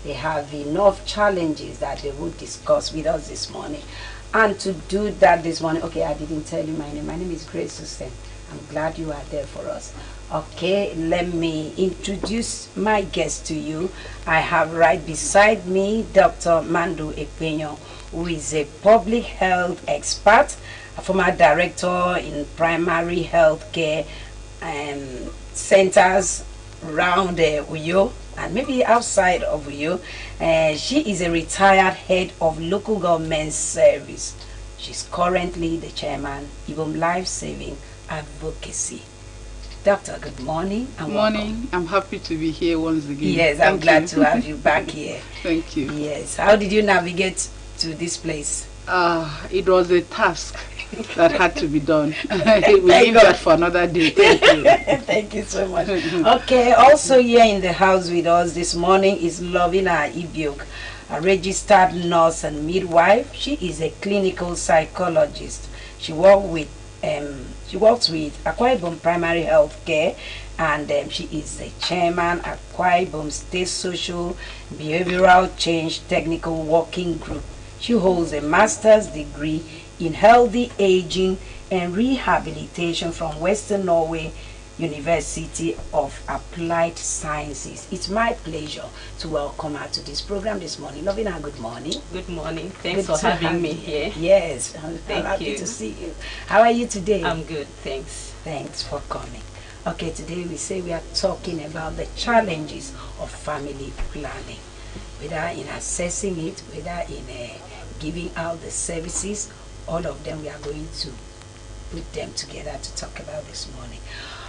they have enough challenges that they would discuss with us this morning. And to do that this morning, okay, I didn't tell you my name. My name is Grace Susan. I'm glad you are there for us. Okay, let me introduce my guest to you. I have right beside me Dr. Mando Ekpenyo, who is a public health expert, a former director in primary health care centers around Uyo and maybe outside of Uyo. She is a retired head of local government service. She's currently the chairman, Ibom Life Saving Advocacy. Doctor, good morning. Good morning. Welcome. I'm happy to be here once again. Yes, I'm glad to have you back here. Thank you. Yes. How did you navigate to this place? It was a task that had to be done. We leave that for another day. Thank you. Thank you so much. Okay, also here in the house with us this morning is Lovina Ibiok, a registered nurse and midwife. She is a clinical psychologist. She works with Akwa Ibom Primary Health Care, and she is the chairman at Akwa Ibom State Social Behavioral Change Technical Working Group. She holds a master's degree in healthy aging and rehabilitation from Western Norway University of Applied Sciences. It's my pleasure to welcome her to this program this morning. Lovina, good morning. Good morning. Thanks for having me here. Yes, I'm happy to see you. How are you today? I'm good, thanks. Thanks for coming. Okay, today we are talking about the challenges of family planning, whether in assessing it, whether in giving out the services. All of them we are going to put them together to talk about this morning.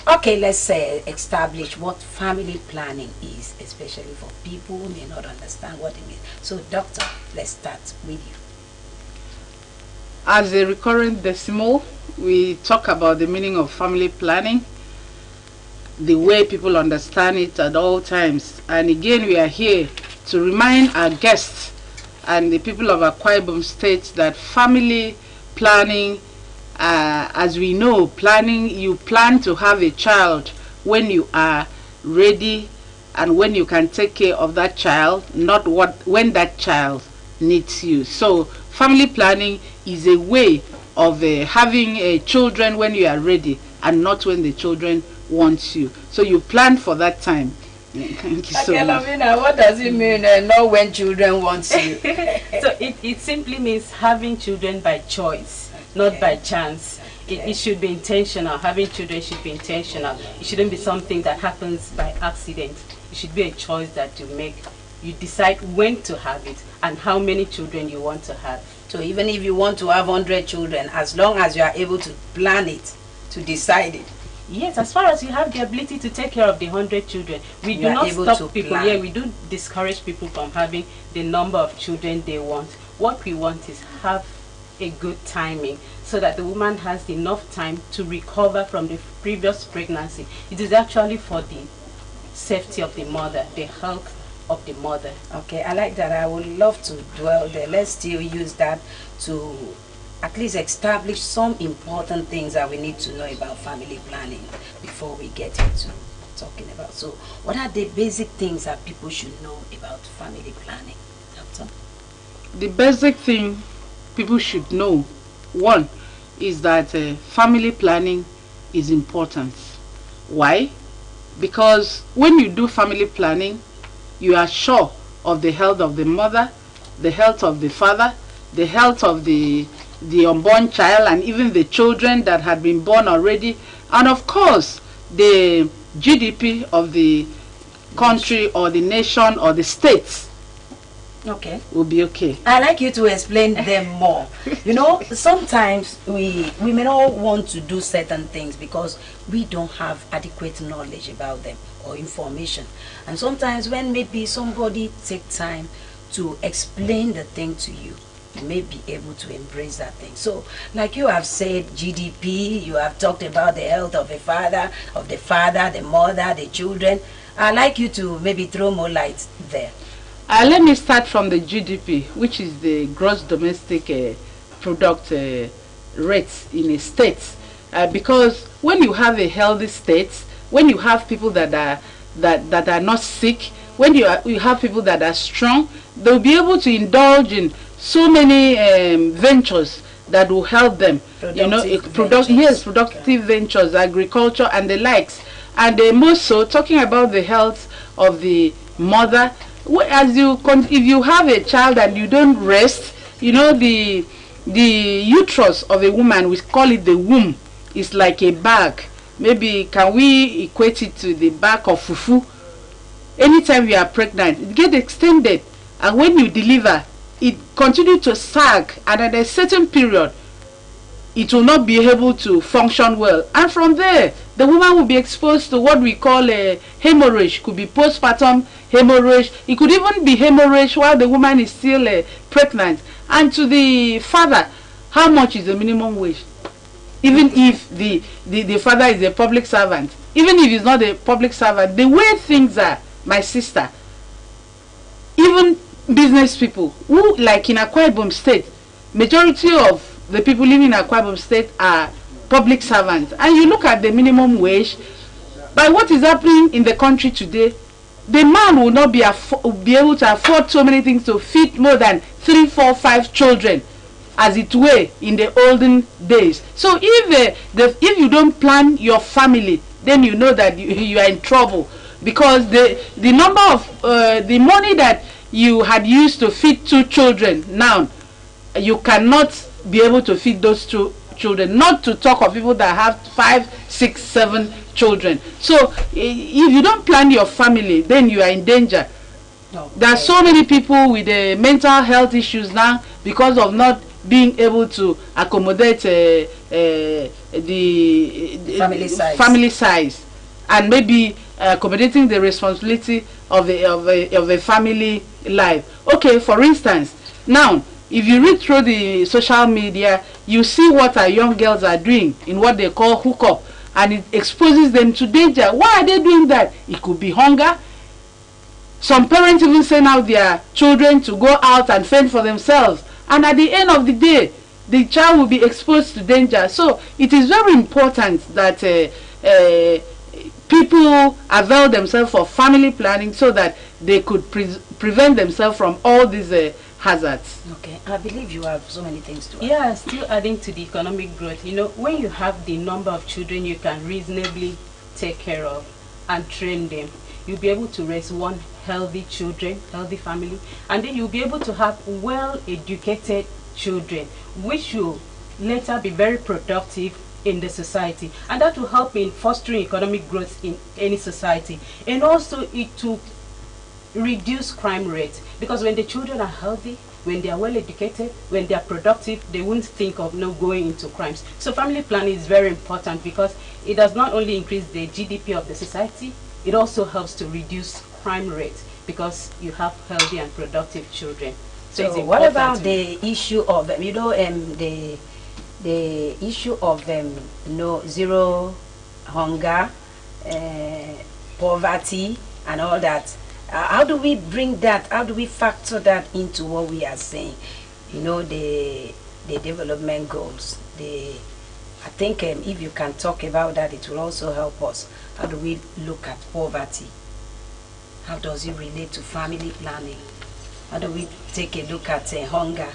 Okay, let's establish what family planning is, especially for people who may not understand what it means. So, doctor, let's start with you. As a recurrent decimal, we talk about the meaning of family planning, the way people understand it at all times. And again, we are here to remind our guests and the people of Akwa Ibom State that family planning, as we know, you plan to have a child when you are ready and when you can take care of that child, not when that child needs you. So family planning is a way of having children when you are ready and not when the children want you. So you plan for that time. Thank you so much. Lovina, what does it mean, not when children want you? So it simply means having children by choice, not by chance. It should be intentional. Having children should be intentional. It shouldn't be something that happens by accident. It should be a choice that you make. You decide when to have it and how many children you want to have. So even if you want to have 100 children, as long as you are able to plan it, to decide it. Yes, as far as you have the ability to take care of the 100 children, we do not stop people. Yeah, we do discourage people from having the number of children they want. What we want is have a good timing so that the woman has enough time to recover from the previous pregnancy. It is actually for the safety of the mother, the health of the mother. Okay, I like that. I would love to dwell there. Let's still use that to at least establish some important things that we need to know about family planning before we get into talking about. So what are the basic things that people should know about family planning, doctor? The basic thing people should know, one, is that family planning is important. Why? Because when you do family planning, you are sure of the health of the mother, the health of the father, the health of the unborn child, and even the children that had been born already, and of course the GDP of the country or the nation or the states. Okay, will be okay. I'd like you to explain them more. You know, sometimes we may not want to do certain things because we don't have adequate knowledge about them or information, and sometimes when maybe somebody take time to explain the thing to you, you may be able to embrace that thing. So like you have said, GDP, you have talked about the health of the father, the mother, the children. I'd like you to maybe throw more light there. Let me start from the GDP, which is the gross domestic product rates in a state. Because when you have a healthy state, when you have people that are not sick, when you have people that are strong, they'll be able to indulge in so many ventures that will help them. Productive ventures, agriculture and the likes. And most so, talking about the health of the mother, if you have a child and you don't rest, the uterus of a woman, we call it the womb, is like a bag. Maybe can we equate it to the bag of fufu? Anytime you are pregnant, it gets extended, and when you deliver, it continues to sag, and at a certain period, it will not be able to function well. And from there, the woman will be exposed to what we call a hemorrhage. Could be postpartum hemorrhage. It could even be hemorrhage while the woman is still pregnant. And to the father, how much is the minimum wage? Even if the father is a public servant, even if he's not a public servant, the way things are, my sister, even business people who, like in Akwa Ibom State, majority of the people living in Akwa Ibom State are public servants, and you look at the minimum wage, by what is happening in the country today, the man will not be able to afford so many things to feed more than 3, 4, 5 children as it were in the olden days. So if you don't plan your family, then you know that you are in trouble, because the number of the money that you had used to feed 2 children, now you cannot be able to feed those 2 children, not to talk of people that have 5, 6, 7 children. So if you don't plan your family, then you are in danger. Okay. There are so many people with mental health issues now because of not being able to accommodate the family size, and maybe accommodating the responsibility of a family life. Okay, for instance, now if you read through the social media, you see what our young girls are doing in what they call hookup, and it exposes them to danger. Why are they doing that? It could be hunger. Some parents even send out their children to go out and fend for themselves, and at the end of the day, the child will be exposed to danger. So it is very important that people avail themselves for family planning so that they could prevent themselves from all these hazards. Okay, I believe you have so many things to add. Yeah, still adding to the economic growth. When you have the number of children you can reasonably take care of and train them, you'll be able to raise one healthy family, and then you'll be able to have well-educated children, which will later be very productive in the society, and that will help in fostering economic growth in any society, and also it will reduce crime rate, because when the children are healthy, when they are well educated, when they are productive, they won't think of going into crimes. So family planning is very important because it does not only increase the GDP of the society, it also helps to reduce crime rate because you have healthy and productive children. So what about the issue of the issue of zero hunger, poverty and all that? How do we bring that, how do we factor that into what we are saying? The development goals. I think if you can talk about that, it will also help us. How do we look at poverty? How does it relate to family planning? How do we take a look at hunger?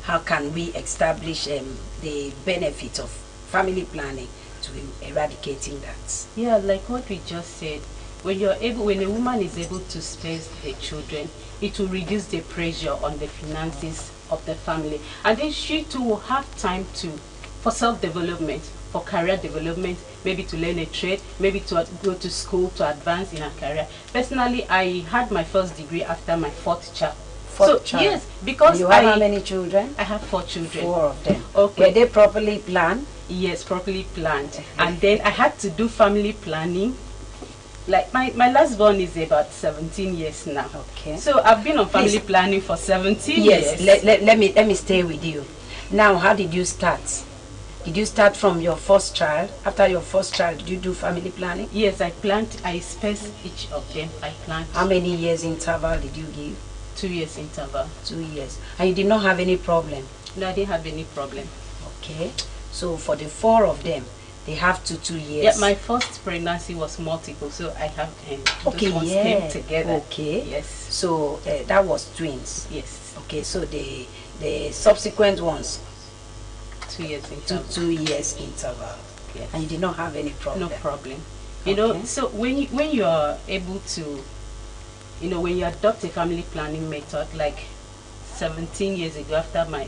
How can we establish the benefit of family planning to eradicating that? Yeah, like what we just said. When a woman is able to space the children, it will reduce the pressure on the finances of the family, and then she too will have time for self-development, for career development, maybe to learn a trade, maybe to go to school to advance in her career. Personally, I had my first degree after my 4th child. Yes, because you have how many children? I have 4 children. 4 of them. Okay. Were they properly planned? Yes, properly planned. And then I had to do family planning. Like my last born is about 17 years now. Okay. So I've been on family planning for 17 years. Yes. Let me stay with you. Now, how did you start? Did you start from your first child? After your first child, did you do family planning? Yes, I spaced each of them. I planned. How many years interval did you give? 2 years interval. 2 years. And you did not have any problem? No, I didn't have any problem. Okay. So for the 4 of them, They have 2 years. Yeah, my first pregnancy was multiple, so I have okay, those ones came together. Okay. Yes. So that was twins. Yes. Okay, so the subsequent ones 2 years interval. 2 years interval. Yes. And you did not have any problem. No problem. You know, so when you are able to, you know, when you adopt a family planning method, like 17 years ago after my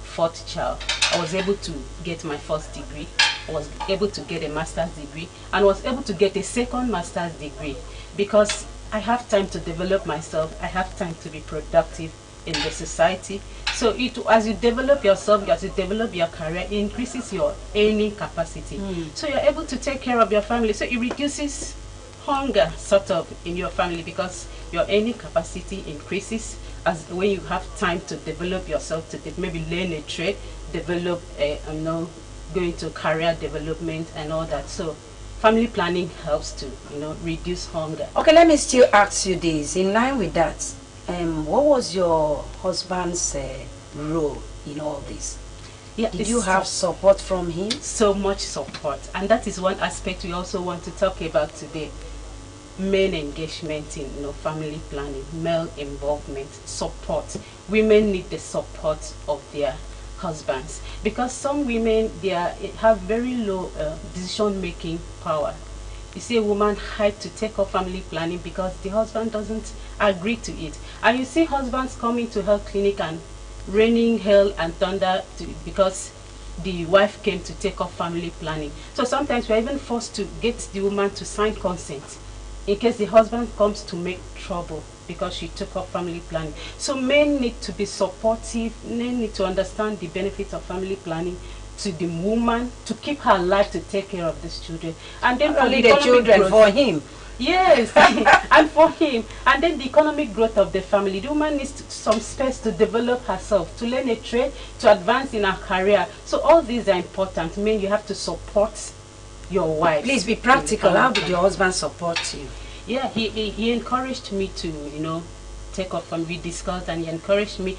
fourth child, I was able to get my first degree. I was able to get a master's degree and was able to get a second master's degree because I have time to develop myself. I have time to be productive in the society. So as you develop yourself, as you develop your career, it increases your earning capacity. So you're able to take care of your family. So it reduces hunger sort of in your family because your earning capacity increases as when you have time to develop yourself, to maybe learn a trade, develop go into career development and all that. So family planning helps to reduce hunger. Okay, let me still ask you this. In line with that, what was your husband's role in all this? Yeah, did you have support from him? So much support, and that is one aspect we also want to talk about today. Men engagement in family planning, male involvement, support. Women need the support of their husbands because some women have very low decision-making power. You see a woman hide to take up family planning because the husband doesn't agree to it, and you see husbands coming to health clinic and raining hell and thunder because the wife came to take up family planning. So sometimes we're even forced to get the woman to sign consent in case the husband comes to make trouble because she took up family planning. So men need to be supportive. Men need to understand the benefits of family planning to the woman, to keep her alive, to take care of these children, and then for the children growth, for him. Yes, and for him, and then the economic growth of the family. The woman needs some space to develop herself, to learn a trade, to advance in her career. So all these are important. Men, you have to support your wife. Please be practical. How did your husband support you? Yeah, he encouraged me to take up, and we discussed, and he encouraged me.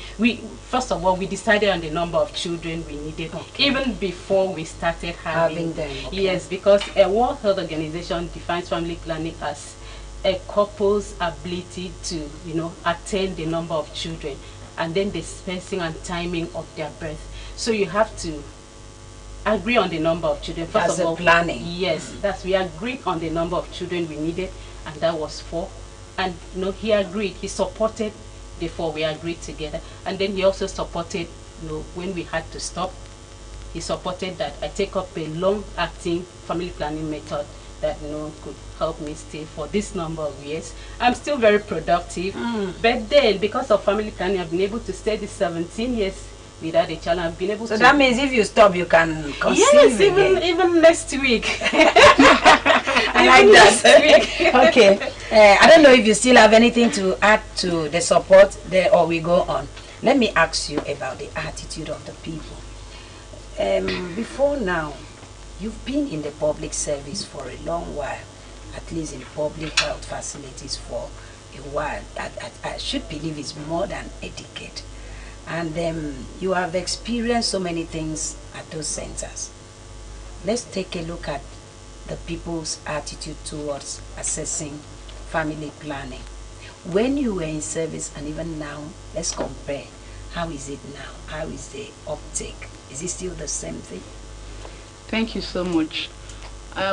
First of all, we decided on the number of children we needed, even before we started having them. Okay. Yes, because a World Health Organization defines family planning as a couple's ability to attain the number of children, and then the spacing and timing of their birth. So you have to agree on the number of children. First of all, planning. Yes, we agreed on the number of children we needed, and that was 4. And he agreed, he supported the 4, we agreed together. And then he also supported, when we had to stop, he supported that I take up a long-acting family planning method that could help me stay for this number of years. I'm still very productive, but then because of family planning, I've been able to stay this 17 years without a child. I've been able to. So that means if you stop, you can conceive yes, again. even next week. I like that. Okay. I don't know if you still have anything to add to the support there, or we go on. Let me ask you about the attitude of the people. Before now, you've been in the public service for a long while, at least in public health facilities for a while. I should believe it's more than a decade. And you have experienced so many things at those centers. Let's take a look at the people's attitude towards assessing family planning. When you were in service and even now, let's compare. How is it now? How is the uptake? Is it still the same thing? Thank you so much.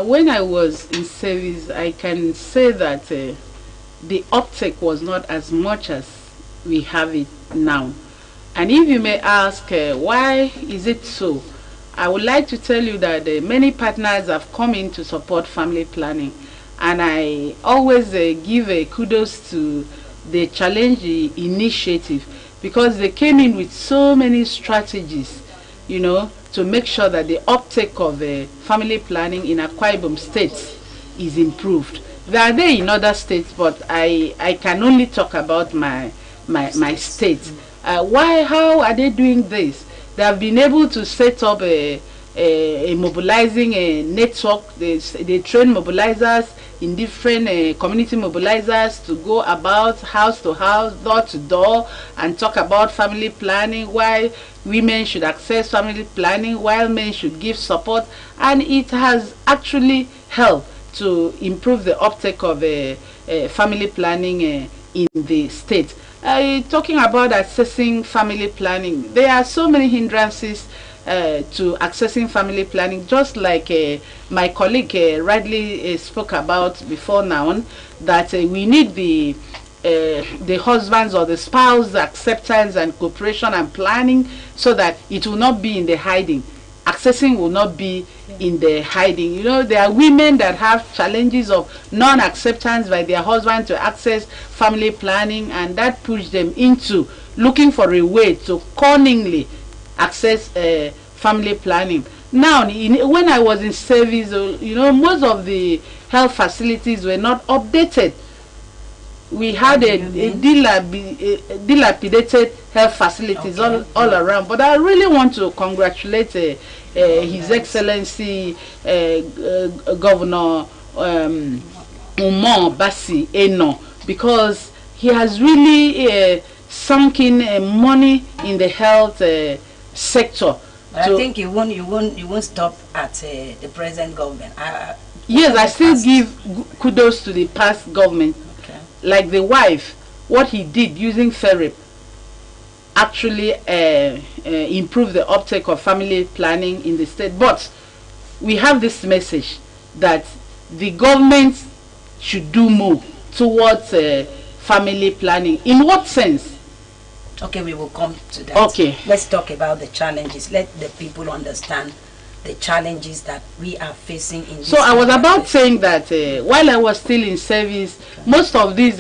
When I was in service, I can say that the uptake was not as much as we have it now. And if you may ask, why is it so? I would like to tell you that many partners have come in to support family planning, and I always give kudos to the Challenge initiative, because they came in with so many strategies, to make sure that the uptake of family planning in Akwa Ibom State is improved. They are there in other states, but I can only talk about my state. How are they doing this? They have been able to set up a mobilizing a network. They train mobilizers in different community mobilizers to go about house to house, door to door, and talk about family planning, why women should access family planning, while men should give support. And it has actually helped to improve the uptake of family planning in the state. Talking about accessing family planning, there are so many hindrances to accessing family planning, just like my colleague rightly spoke about before now, that we need the husband's or the spouse's acceptance and cooperation and planning, so that it will not be in the hiding. Accessing will not be in the hiding. You know, there are women that have challenges of non-acceptance by their husband to access family planning, and that pushes them into looking for a way to cunningly access family planning. Now, when I was in service, you know, most of the health facilities were not updated. We had a dilapidated health facilities all around. But I really want to congratulate His Excellency Governor Umar Bassi Eno, because he has really sunk in money in the health sector. I think you won't stop at the present government. Yes, I still give kudos to the past government. Okay. Like the wife, what he did using FERIP actually improved the uptake of family planning in the state. But we have this message that the government should do more towards family planning. In what sense? Okay, we will come to that. Okay. Let's talk about the challenges. Let the people understand the challenges that we are facing in this. So I was about saying that while I was still in service, most of these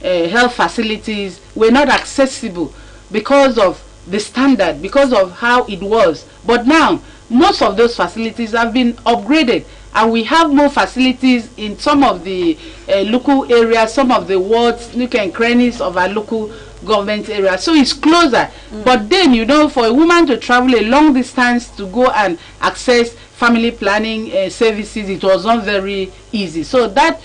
health facilities were not accessible because of the standard, because of how it was. But now, most of those facilities have been upgraded, and we have more facilities in some of the local areas, some of the wards, nook and crannies of our local government area, so it's closer. But then, you know, for a woman to travel a long distance to go and access family planning services, it was not very easy. So that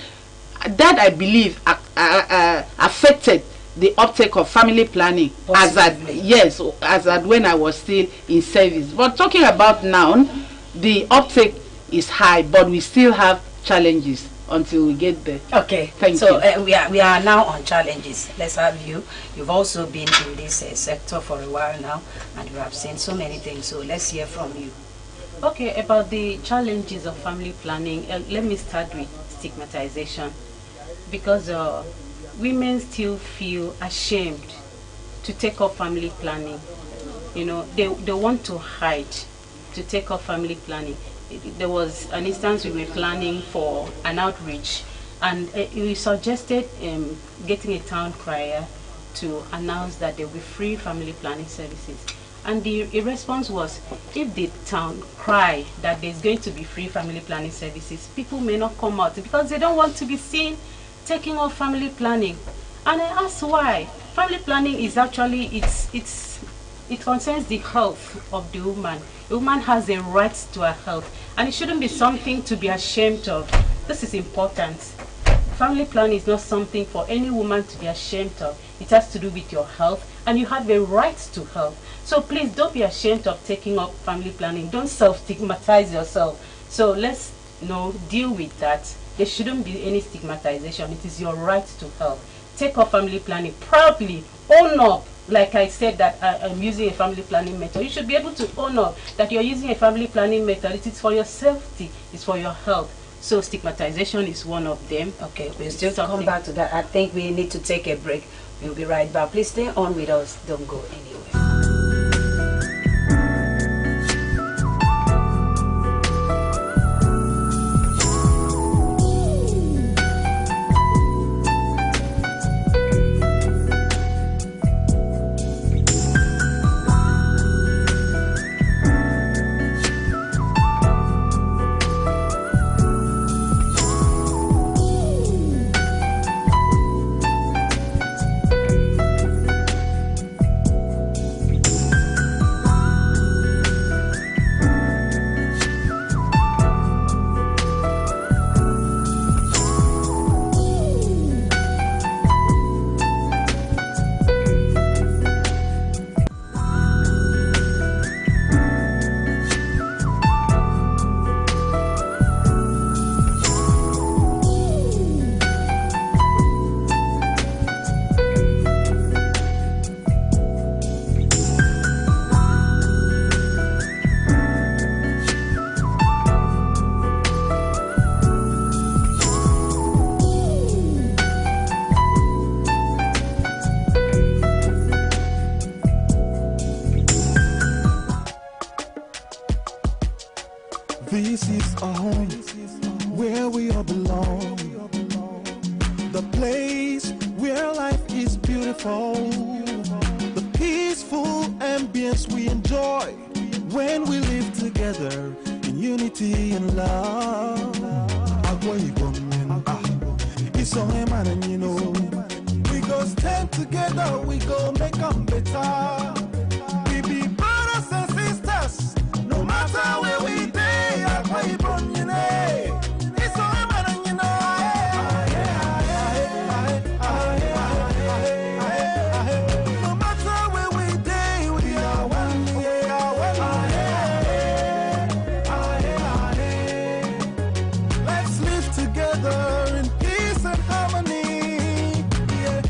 I believe affected the uptake of family planning. Possibly. as at when I was still in service. But talking about now, the uptake is high, but we still have challenges until we get there. Okay, thank you. So we are now on challenges. Let's have you. You've also been in this sector for a while now, and you have seen so many things. So let's hear from you. Okay, about the challenges of family planning, let me start with stigmatization, because women still feel ashamed to take up family planning. You know, they want to hide to take up family planning. There was an instance we were planning for an outreach, and we suggested getting a town crier to announce that there will be free family planning services. And the response was, if the town cry that there's going to be free family planning services, people may not come out because they don't want to be seen taking up family planning. And I asked why. Family planning is actually, it concerns the health of the woman. A woman has a right to her health, and it shouldn't be something to be ashamed of. This is important. Family planning is not something for any woman to be ashamed of. It has to do with your health, and you have a right to health. So please don't be ashamed of taking up family planning. Don't self-stigmatize yourself. So let's deal with that. There shouldn't be any stigmatization. It is your right to health. Take up family planning proudly. Own up. Like I said, that I'm using a family planning method. You should be able to own up that you're using a family planning method. It is for your safety. It's for your health. So stigmatization is one of them. Okay, we'll still come back to that. I think we need to take a break. We'll be right back. Please stay on with us. Don't go anywhere. This is a home where we all belong. The place where life is beautiful. The peaceful ambience we enjoy when we live together in unity and love. It's on him and you know. We go stand together, we go make them better. We be brothers and sisters, no matter where we day. It's on him and you know. No matter where we day, we are one. We are one. Let's live together in peace and harmony. Yeah.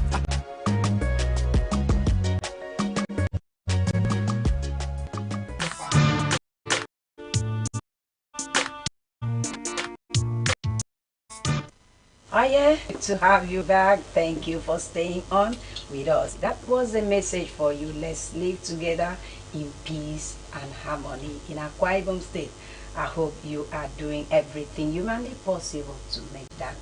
Oh yeah, good to have you back. Thank you for staying on with us. That was a message for you. Let's live together in peace and harmony in Akwa Ibom State. I hope you are doing everything humanly possible to make that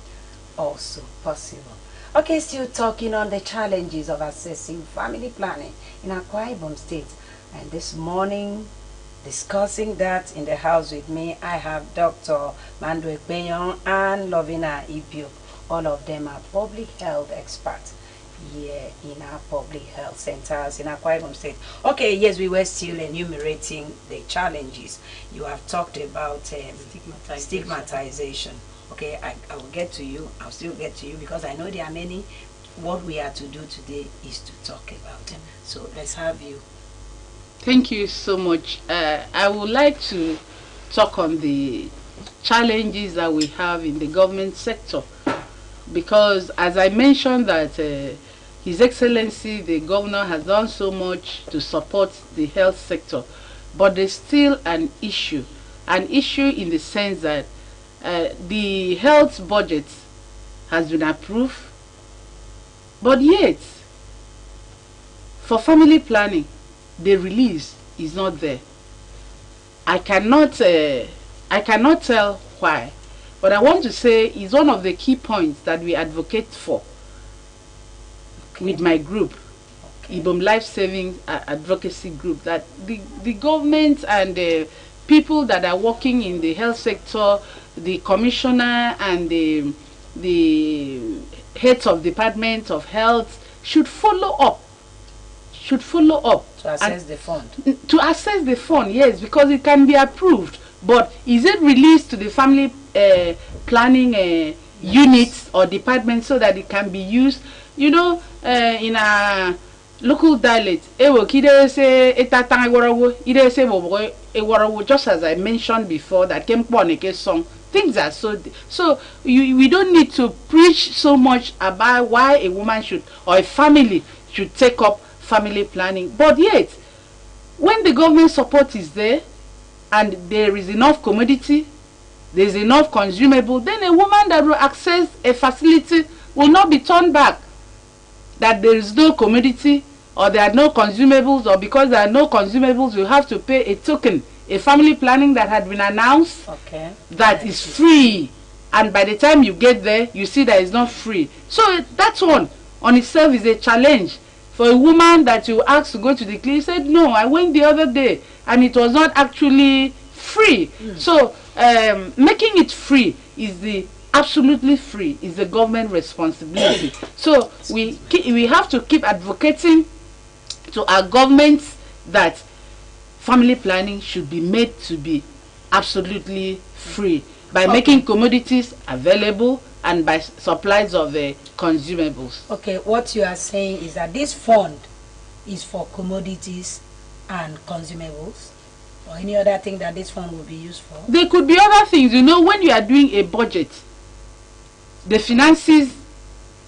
also possible. Okay, still talking on the challenges of accessing family planning in Akwa Ibom State. And this morning, discussing that in the house with me, I have Dr. Mandwe Kwenyon and Lovina Ibio. All of them are public health experts here in our public health centers in Akwa Ibom State. Okay, yes, we were still enumerating the challenges. You have talked about stigmatization. Okay, I will get to you. I'll still get to you because I know there are many. What we are to do today is to talk about them. So let's have you. Thank you so much. I would like to talk on the challenges that we have in the government sector, because as I mentioned that His Excellency the Governor has done so much to support the health sector, but there's still an issue in the sense that the health budget has been approved, but yet for family planning the release is not there. I cannot tell why, but I want to say it's one of the key points that we advocate for with my group, Ibom Life Saving Advocacy Group, that the government and the people that are working in the health sector, the commissioner and the heads of Department of Health should follow up to assess the fund. To assess the fund, yes, because it can be approved, but is it released to the family planning units or departments so that it can be used? You know, in a local dialect, just as I mentioned before, that song. Things are so we don't need to preach so much about why a woman should or a family should take up family planning, but yet when the government support is there and there is enough commodity, there is enough consumable, then a woman that will access a facility will not be turned back. That there is no commodity or there are no consumables, or because there are no consumables you have to pay a token, a family planning that had been announced, that is free, and by the time you get there you see that it's not free. So that one on itself is a challenge. For a woman that you ask to go to the clinic, said, no, I went the other day and it was not actually free. So making it free is absolutely free is the government responsibility. So we have to keep advocating to our governments that family planning should be made to be absolutely free by making commodities available and by supplies of consumables. Okay, what you are saying is that this fund is for commodities and consumables, or any other thing that this fund will be used for? There could be other things. You know, when you are doing a budget, the finances,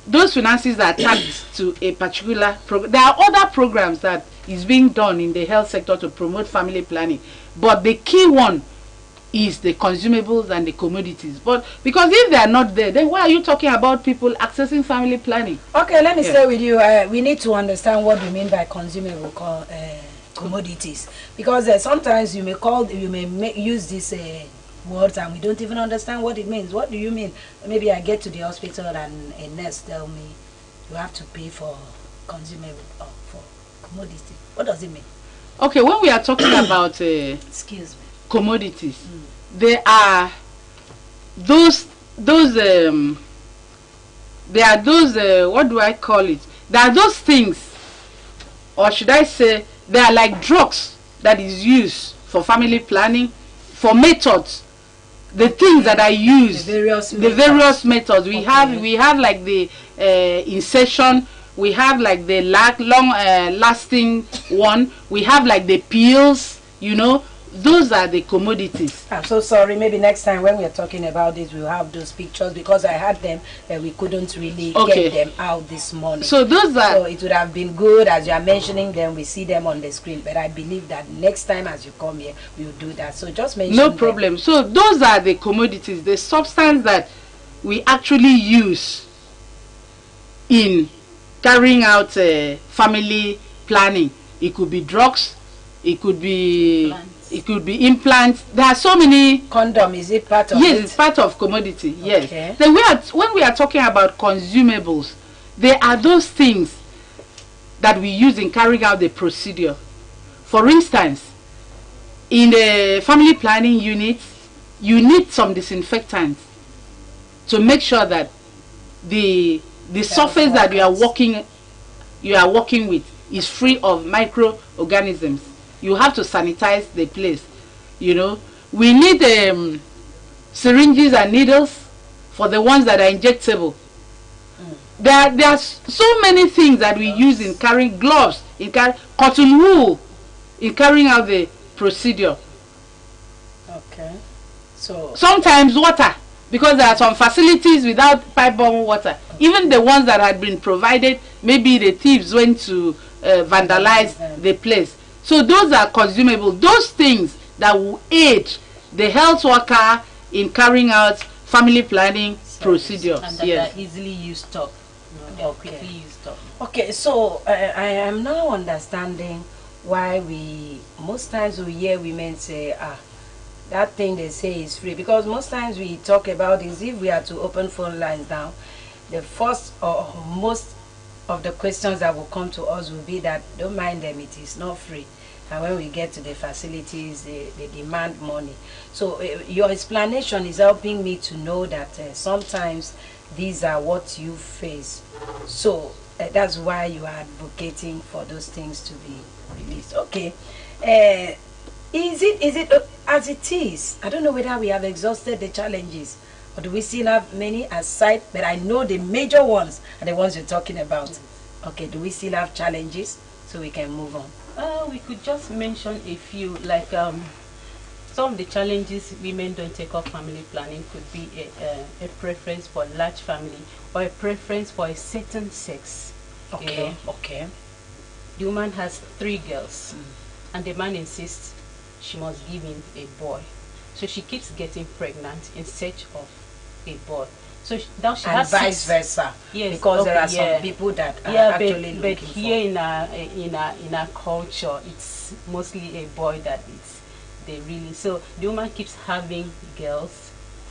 those finances are tagged to a particular program. There are other programs that is being done in the health sector to promote family planning, but the key one is the consumables and the commodities. But because if they are not there, then why are you talking about people accessing family planning? Okay, let me stay with you. We need to understand what we mean by consumable commodities, because sometimes you may use this words and we don't even understand what it means. What do you mean? Maybe I get to the hospital and a nurse tell me you have to pay for consumable or for commodity. What does it mean? Okay, when we are talking about excuse me, commodities, there are those what do I call it? There are those things, or should I say, they are like drugs that is used for family planning, for methods, the things that are used, the various methods. We have like the insertion, we have like the long lasting one, we have like the pills, you know. Those are the commodities. I'm so sorry. Maybe next time when we're talking about this, we'll have those pictures because I had them, but we couldn't really get them out this morning. So those are. So it would have been good as you are mentioning them. We see them on the screen, but I believe that next time as you come here, we'll do that. So just mention. No problem. So those are the commodities, the substance that we actually use in carrying out family planning. It could be drugs. It could be. It could be implants. There are so many. Condom, is it part of it? Yes, it's part of commodity. Yes. Okay. Then when we are talking about consumables, there are those things that we use in carrying out the procedure. For instance, in the family planning unit, you need some disinfectants to make sure that the surface that you are working with is free of microorganisms. You have to sanitize the place, you know. We need syringes and needles for the ones that are injectable. There are so many things that we use in carrying gloves, in cotton wool, in carrying out the procedure. Okay. So sometimes water, because there are some facilities without pipe-borne water. Even the ones that had been provided, maybe the thieves went to vandalize the place. So those are consumable, those things that will aid the health worker in carrying out family planning procedures. And that are easily used up. They are quickly used up. Okay, so I am now understanding why most times we hear women say, that thing they say is free. Because most times we talk about is if we are to open phone lines now, the first or most of the questions that will come to us will be that don't mind them, it is not free. And when we get to the facilities, they demand money. So your explanation is helping me to know that sometimes these are what you face. So that's why you are advocating for those things to be released. Okay. Is it as it is? I don't know whether we have exhausted the challenges, or do we still have many aside? But I know the major ones are the ones you're talking about. Okay, do we still have challenges so we can move on? We could just mention a few, like some of the challenges women don't take up family planning could be a preference for large family or a preference for a certain sex. Okay, you know? okay. The woman has 3 girls and the man insists she must give him a boy. So she keeps getting pregnant in search of a boy. So now she has vice versa. Yes, because there are some people that are actually looking but here in our culture, it's mostly a boy that they really. So the woman keeps having girls.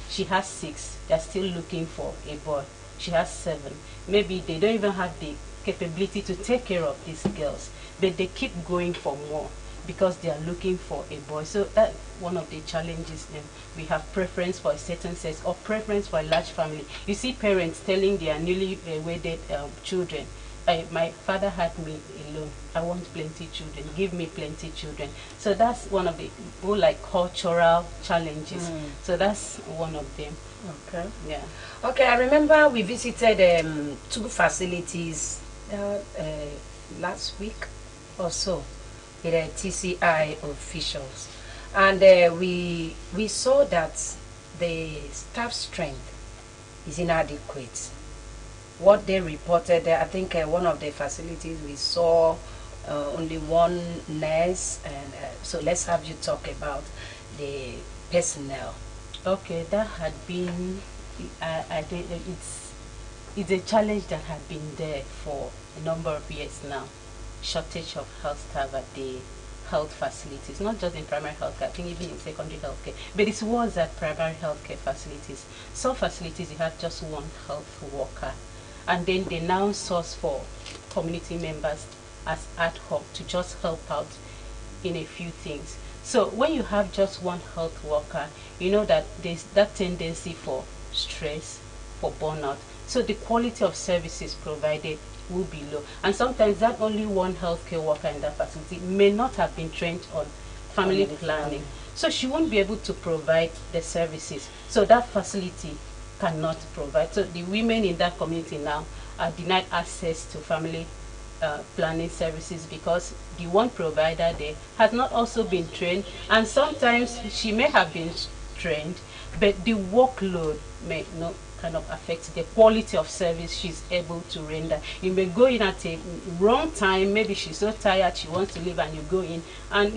She has 6. They're still looking for a boy. She has 7. Maybe they don't even have the capability to take care of these girls, but they keep going for more because they are looking for a boy. So that's one of the challenges. We have preference for a certain sex or preference for a large family. You see parents telling their newly wedded children, my father had me alone. I want plenty children. Give me plenty children. So that's one of the more like cultural challenges. So that's one of them. Okay. Yeah. Okay, I remember we visited 2 facilities last week or so with TCI officials, and we saw that the staff strength is inadequate. What they reported, I think one of the facilities we saw only 1 nurse, and so let's have you talk about the personnel. Okay, that had been, it's a challenge that had been there for a number of years now. Shortage of health staff at the health facilities, not just in primary health care, I think even in secondary health care, but it was at primary health care facilities. Some facilities you had just one health worker, and then they now source for community members as ad hoc to just help out in a few things. So when you have just one health worker, you know that there's that tendency for stress, for burnout. So the quality of services provided will be low. And sometimes that only one healthcare worker in that facility may not have been trained on family planning. So she won't be able to provide the services. So that facility cannot provide. So the women in that community now are denied access to family planning services because the one provider there has not also been trained, and sometimes she may have been trained, but the workload may not kind of affect the quality of service she's able to render. You may go in at a wrong time, maybe she's so tired she wants to leave, and you go in, and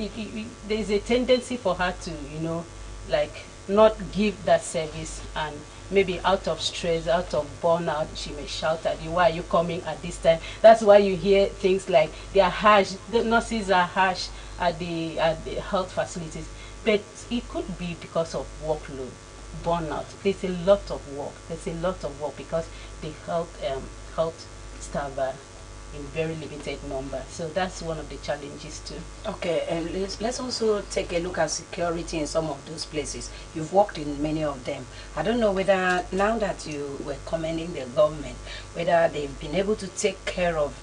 there's a tendency for her to, you know, like not give that service, and maybe out of stress, out of burnout, she may shout at you, why are you coming at this time? That's why you hear things like they are harsh, the nurses are harsh at the health facilities. But it could be because of workload, burnout. There's a lot of work. There's a lot of work because the health staff are in very limited number. So that's one of the challenges too. Okay, and let's also take a look at security in some of those places. You've worked in many of them. I don't know whether, now that you were commending the government, whether they've been able to take care of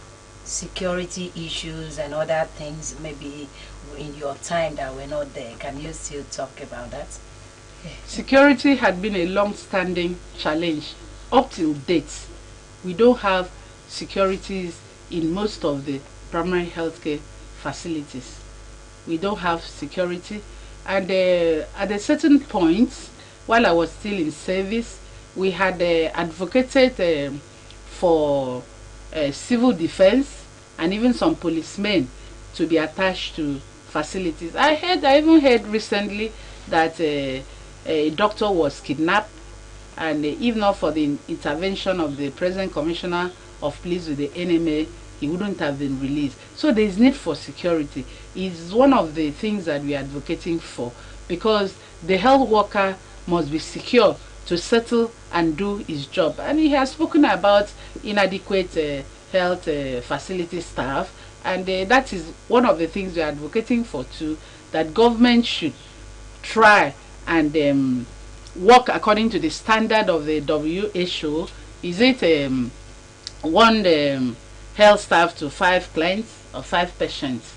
security issues and other things maybe in your time that were not there. Can you still talk about that? Security had been a long-standing challenge up till date. We don't have securities in most of the primary healthcare facilities. We don't have security, and at a certain point, while I was still in service, we had advocated for civil defense and even some policemen to be attached to facilities. I even heard recently that a doctor was kidnapped, and if not for the intervention of the present commissioner of police with the NMA, he wouldn't have been released. So there is need for security. It's one of the things that we are advocating for, because the health worker must be secure to settle and do his job. And he has spoken about inadequate health facility staff, and that is one of the things we are advocating for too, that government should try and work according to the standard of the WHO. Is it one health staff to 5 clients or 5 patients?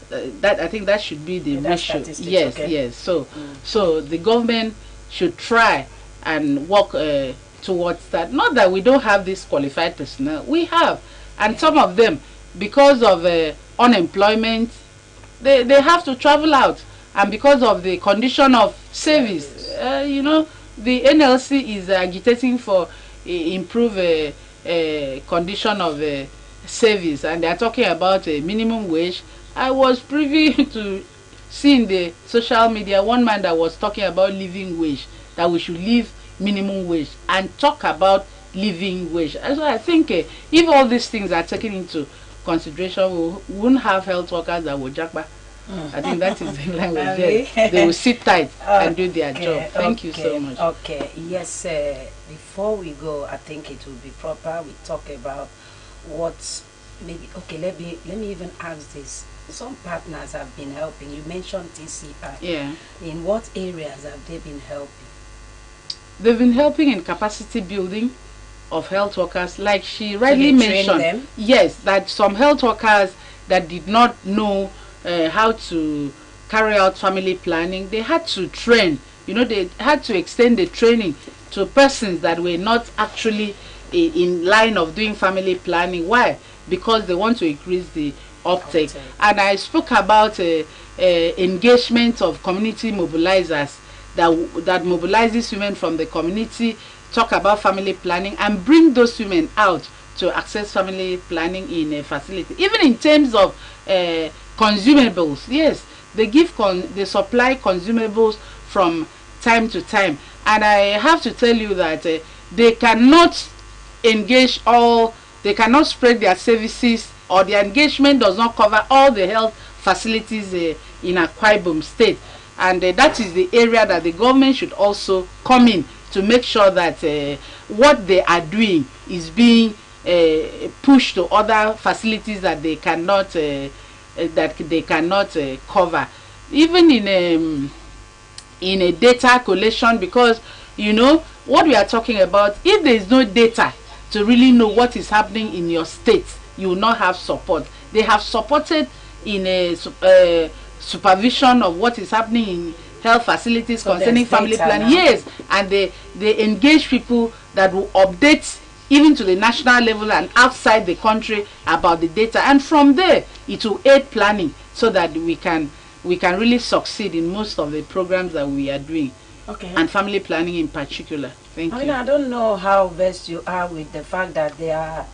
That, I think that should be the ratio. Yes, okay. Yes. So, so the government should try and work towards that. Not that we don't have this qualified personnel. We have, and some of them, because of unemployment, they have to travel out, and because of the condition of service, you know, the NLC is agitating for improve condition of service, and they are talking about a minimum wage. I was privy to seeing the social media one man that was talking about living wage, that we should leave minimum wage and talk about living wage. And so I think if all these things are taken into consideration, we wouldn't have health workers that would jackpot. I think that is the line with them. They will sit tight and do their job. Thank you so much. Okay, yes, before we go, I think it will be proper we talk about what maybe, okay, let me even ask this. Some partners have been helping. You mentioned TCI. Yeah. In what areas have they been helping? They've been helping in capacity building of health workers, like she rightly mentioned. Them? Yes, that some health workers that did not know how to carry out family planning, they had to train. You know, they had to extend the training to persons that were not actually in line of doing family planning. Why? Because they want to increase the uptake. And I spoke about engagement of community mobilizers that mobilizes women from the community, talk about family planning, and bring those women out to access family planning in a facility. Even in terms of consumables, yes, they supply consumables from time to time. And I have to tell you that they cannot engage all, they cannot spread their services, or their engagement does not cover all the health facilities in Akwa Ibom State. And that is the area that the government should also come in to make sure that what they are doing is being pushed to other facilities that they cannot cover. Even in a data collation, because you know what we are talking about, if there is no data to really know what is happening in your state, you will not have support. They have supported in a supervision of what is happening in health facilities concerning family planning. Yes, and they engage people that will update even to the national level and outside the country about the data, and from there it will aid planning so that we can really succeed in most of the programs that we are doing. Okay. And family planning in particular. Thank you. I don't know how versed you are with the fact that they are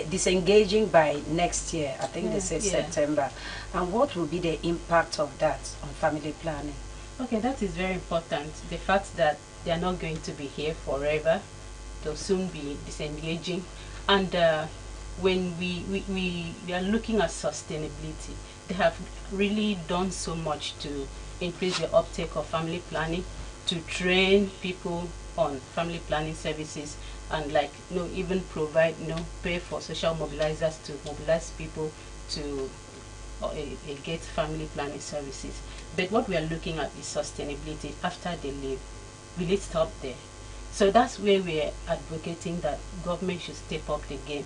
disengaging by next year. I think they said September. And what will be the impact of that on family planning? Okay, that is very important. The fact that they are not going to be here forever. They'll soon be disengaging. And when we are looking at sustainability, they have really done so much to increase the uptake of family planning, to train people on family planning services, and even provide pay for social mobilizers to mobilize people to get family planning services. But what we are looking at is sustainability after they leave. Will it stop there? So that's where we are advocating that government should step up the game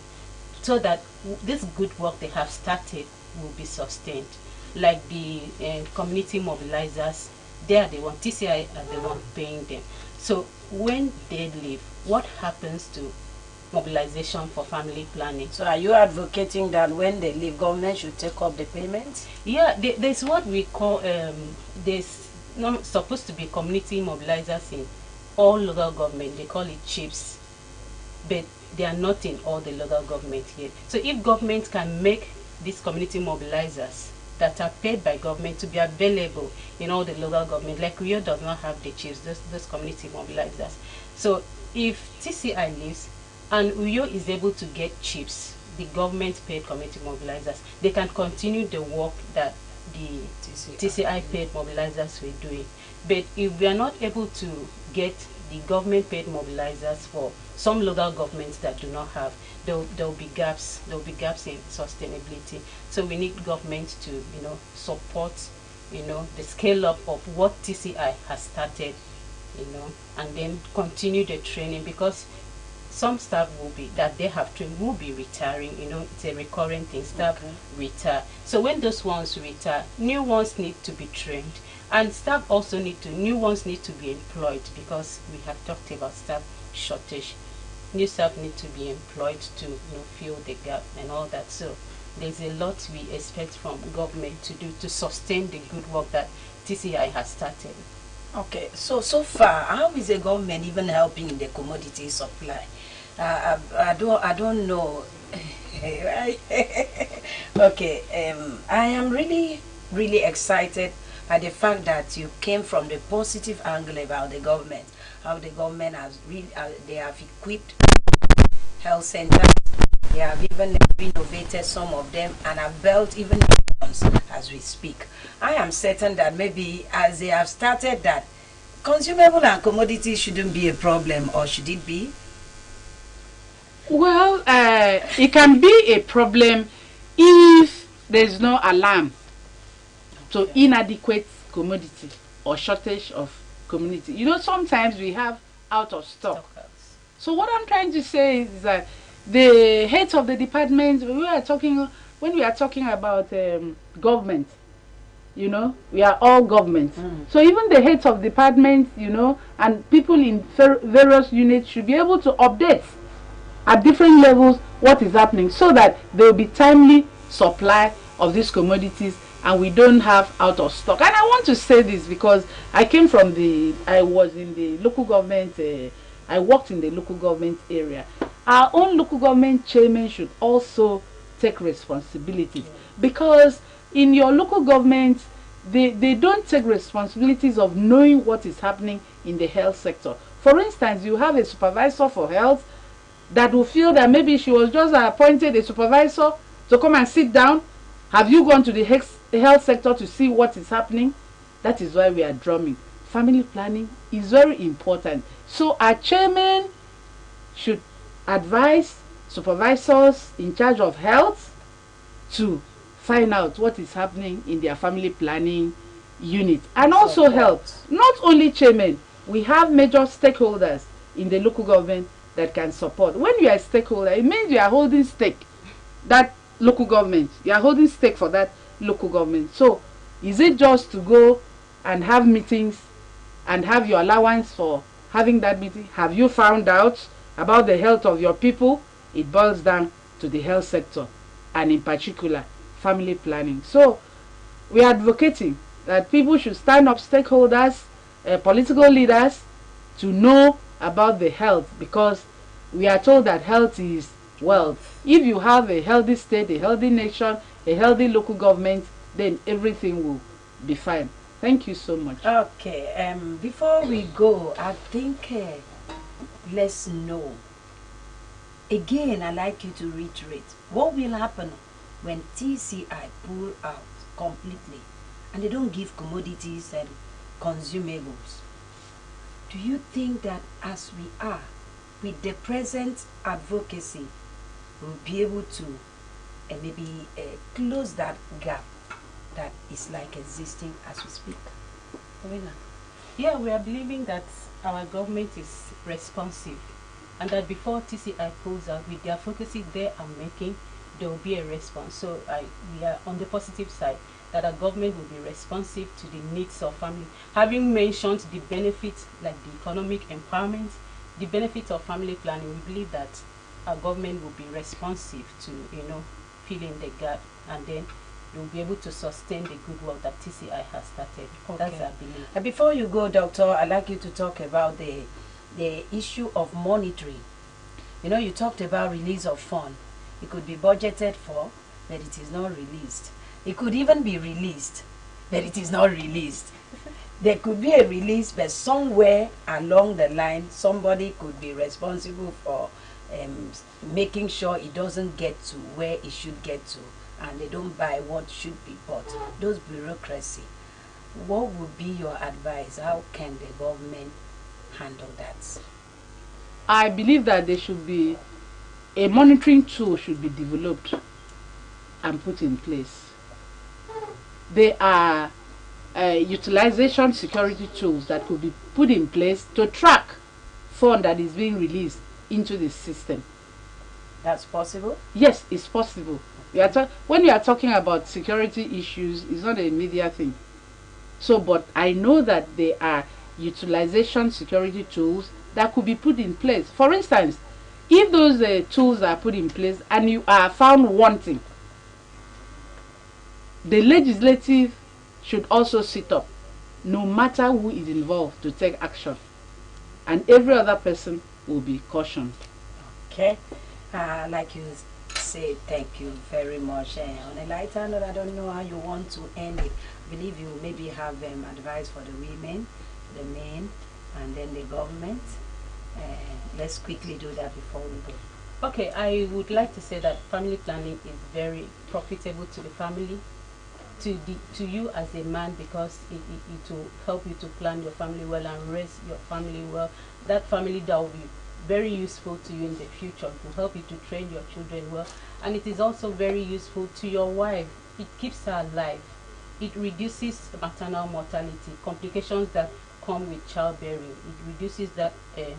so that this good work they have started will be sustained. Like the community mobilizers, they are the one, TCI are the one paying them. So when they leave, what happens to mobilization for family planning? So are you advocating that when they leave, government should take up the payments? Yeah, there's what we call, there's not supposed to be community mobilizers in all local government. They call it chiefs, but they are not in all the local government yet. So if government can make these community mobilizers that are paid by government to be available in all the local government, like Uyo does not have the chiefs, those community mobilizers. So if TCI leaves and Uyo is able to get chiefs, the government paid community mobilizers, they can continue the work that the TCI paid mobilizers were doing. But if we are not able to get the government paid mobilizers for some local governments that do not have, there will be gaps. There will be gaps in sustainability. So we need government to support the scale up of what TCI has started, and then continue the training, because some staff that they have trained will be retiring. It's a recurring thing. Staff retire. So when those ones retire, new ones need to be trained, and staff also new ones need to be employed, because we have talked about staff shortage. New staff need to be employed to fill the gap and all that. So there's a lot we expect from government to do to sustain the good work that TCI has started. Okay, so far, how is the government even helping in the commodity supply? I don't know. Okay, I am really excited by the fact that you came from the positive angle about the government, how the government has they have equipped health centers, they have even renovated some of them and have built even new ones as we speak. I am certain that maybe as they have started that, consumable and commodities shouldn't be a problem, or should it be? Well, it can be a problem if there's no alarm to inadequate commodity or shortage of commodity. Sometimes we have out of stock. So what I'm trying to say is that the heads of the department, when we are talking about government, we are all government. So even the heads of departments, and people in various units should be able to update at different levels what is happening, so that there will be timely supply of these commodities and we don't have out of stock. And I want to say this because I was in the local government, I worked in the local government area. Our own local government chairman should also take responsibilities, because in your local government, they don't take responsibilities of knowing what is happening in the health sector. For instance, you have a supervisor for health that will feel that maybe she was just appointed a supervisor to come and sit down Have you gone to the health sector to see what is happening? That is why we are drumming. Family planning is very important. So our chairman should advise supervisors in charge of health to find out what is happening in their family planning unit, and also help not only chairman. We have major stakeholders in the local government that can support. When you are a stakeholder, it means you are holding stake that local government. You are holding stake for that local government. So is it just to go and have meetings and have your allowance for having that meeting? Have you found out about the health of your people? It boils down to the health sector, and in particular family planning. So we are advocating that people should stand up, stakeholders, political leaders, to know about the health, because we are told that health is wealth. If you have a healthy state, a healthy nation, a healthy local government, then everything will be fine. Thank you so much. Okay, before we go, I think let's know. Again, I'd like you to reiterate what will happen when TCI pull out completely and they don't give commodities and consumables. Do you think that as we are, with the present advocacy, we'll be able to maybe close that gap that is like existing as we speak? Yeah, we are believing that our government is responsive, and that before TCI pulls out, with the advocacy they are making, there will be a response. So we are on the positive side, that our government will be responsive to the needs of family. Having mentioned the benefits, like the economic empowerment, the benefits of family planning, we believe that our government will be responsive to, fill in the gap, and then you'll be able to sustain the good work that TCI has started. Okay. That's our belief. Before you go, Doctor, I'd like you to talk about the issue of monitoring. You talked about release of fund. It could be budgeted for, but it is not released. It could even be released, but it is not released. There could be a release, but somewhere along the line, somebody could be responsible for making sure it doesn't get to where it should get to, and they don't buy what should be bought. Those bureaucracy. What would be your advice? How can the government handle that? I believe that there should be a monitoring tool should be developed and put in place. There are utilization security tools that could be put in place to track fund that is being released into the system. That's possible? Yes, it's possible. When you are talking about security issues, it's not an immediate thing. So, but I know that there are utilization security tools that could be put in place. For instance, if those tools are put in place and you are found wanting, the legislative should also sit up, no matter who is involved, to take action, and every other person will be cautioned. Okay, like you say, thank you very much. On a lighter note, I don't know how you want to end it. I believe you maybe have advice for the women, the men, and then the government. Let's quickly do that before we go. Okay, I would like to say that family planning is very profitable to the family, to you as a man, because it will help you to plan your family well and raise your family well. That family that will be very useful to you in the future. It will help you to train your children well, and it is also very useful to your wife. It keeps her alive. It reduces maternal mortality, complications that come with childbearing. It reduces that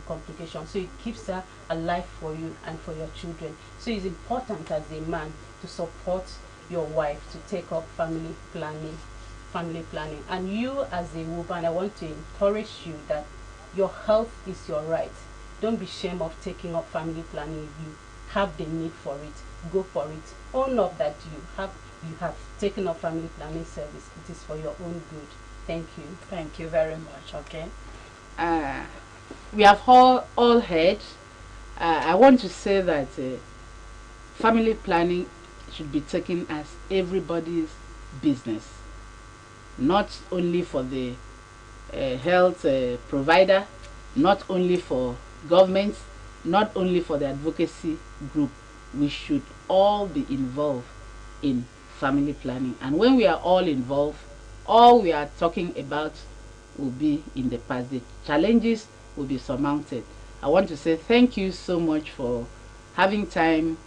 complication, so it keeps her alive for you and for your children. So it's important as a man to support your wife to take up family planning. And you as a woman, I want to encourage you that your health is your right. Don't be ashamed of taking up family planning. If you have the need for it, go for it. Own up that you have taken up family planning service. It is for your own good. Thank you. Thank you very much. Okay. We have all heard. I want to say that family planning should be taken as everybody's business, not only for the health provider, not only for government, not only for the advocacy group. We should all be involved in family planning. And when we are all involved, all we are talking about will be in the past. The challenges will be surmounted. I want to say thank you so much for having time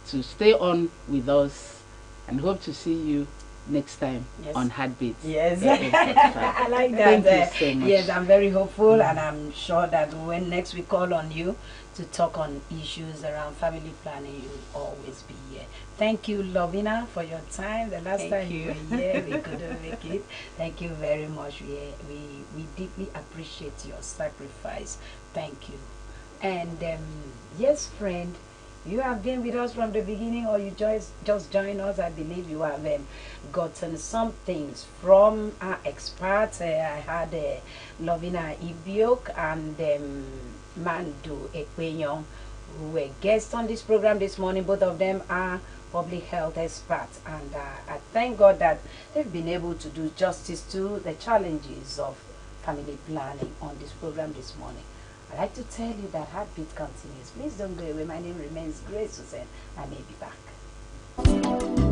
to stay on with us, and hope to see you next time on Heartbeats. Yes, I like that. Thank you so much. Yes, I'm very hopeful, and I'm sure that when next we call on you to talk on issues around family planning, you'll always be here. Thank you, Lovina, for your time. The last time you were here, we couldn't make it. Thank you very much. We deeply appreciate your sacrifice. Thank you. And yes, friend, you have been with us from the beginning, or you just joined us. I believe you have gotten some things from our experts. I had Lovina Ibiok and Mandu Ekwenyong, who were guests on this program this morning. Both of them are public health experts, and I thank God that they've been able to do justice to the challenges of family planning on this program this morning. I'd like to tell you that Heartbeat continues. Please don't go away. My name remains Grace Susan. I may be back.